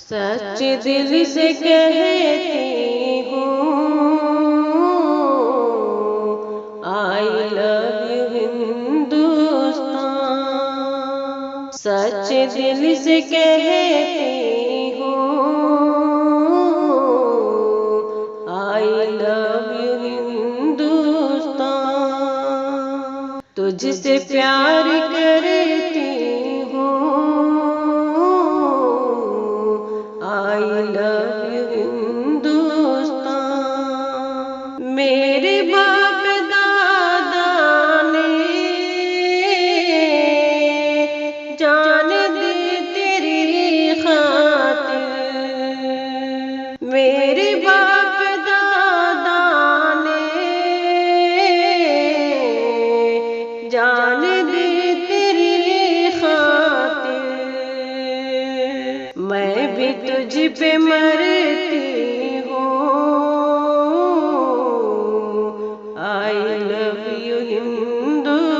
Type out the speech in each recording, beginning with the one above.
सच दिल से कहती हूँ, आई लव यू हिंदुस्तान। सच दिल से कहती हूँ, आई लव यू हिंदुस्तान। तुझसे प्यार करती I love you हिंदुस्तान। मेरे बाप दादा ने जान दी तेरी खातिर। मेरे बाप दादा ने जान दी तेरी खातिर। मैं भी तुझ पे मरती हूँ, आई लव यू हिंदुस्तान।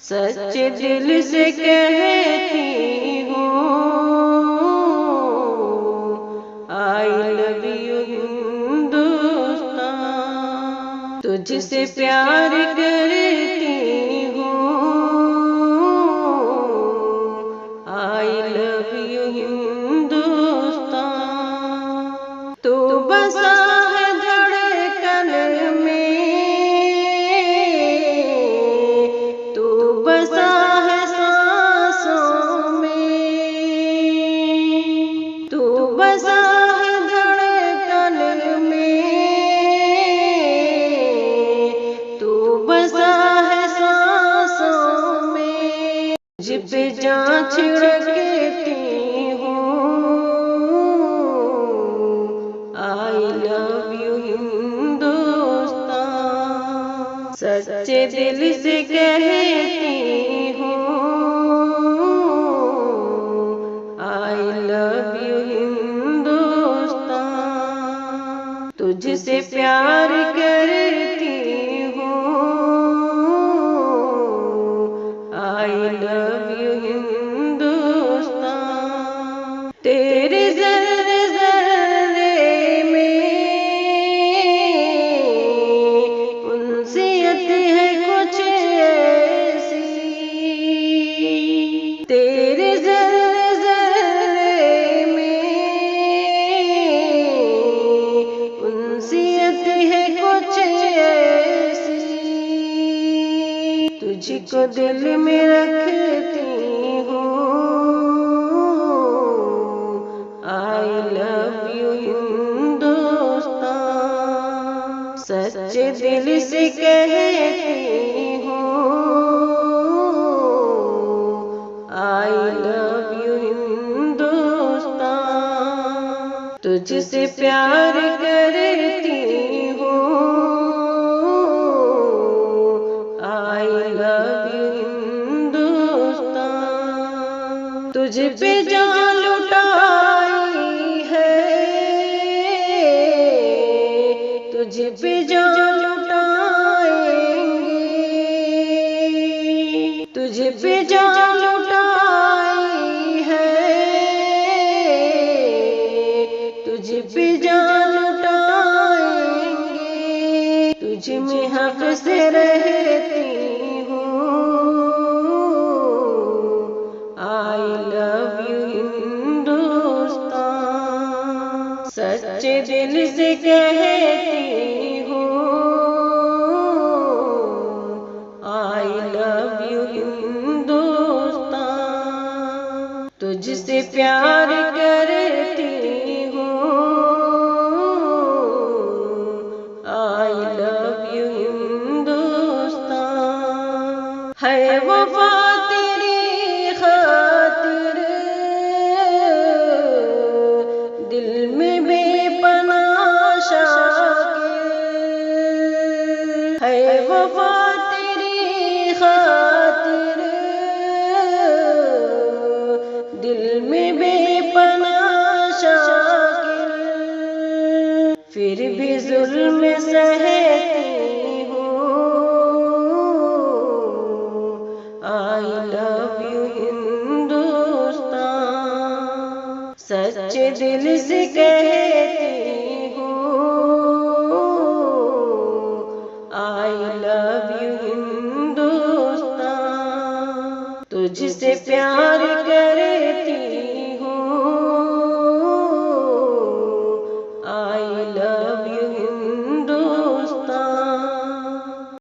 सच दिल से कहती हूँ, आई लव यू हिंदुस्तान। तुझसे प्यार करती हूँ, आई लव यू हिंदुस्तान। तू बसा है धड़कन में, तू बसा है सांसों में। तू बसा है धड़कन में, तू बसा है सांसों में। तुझ पे जान छिड़कती हूँ, आई लव यू हिंदुस्तान। सच्चे दिल से कहती हूँ, आई लव यू हिंदुस्तान। तुझसे प्यार करती हूँ, आई लव यू हिंदुस्तान। तेरे ज़र्रे ज़र्रे में उनसियत है कुछ ऐसी। तेरे ज़र्रे ज़र्रे में उनसियत है कुछ ऐसी। तुझको दिल में रखती हूँ, आई लव यू हिंदुस्तान। सच्चे दिल से कहती हूँ, आई लव यू हिंदुस्तान। तुझसे प्यार करती हूँ, आई लव यू हिंदुस्तान। तुझ पे जान लुटाई है, तुझ पे जान लुटाएंगे। तुझ पे जान लुटाई है, तुझ पे जान लुटाएंगे। तुझ में हक से रहती हूँ, आई लव यू हिंदुस्तान। सच्चे दिल से कहती हूँ, आई लव यू हिंदुस्तान। तुझसे प्यार करती हूँ, आई लव यू हिंदुस्तान। है वफा तेरी खातिर दिल में बेपनाह शाकिर। है वफा तेरी खातिर दिल में बेपनाह शाकिर। फिर भी जुल्म सहती हूँ, आई लव यू हिंदुस्तान। सच्चे दिल से कहती हूँ आई लव यू हिंदुस्तान। तुझसे प्यार करती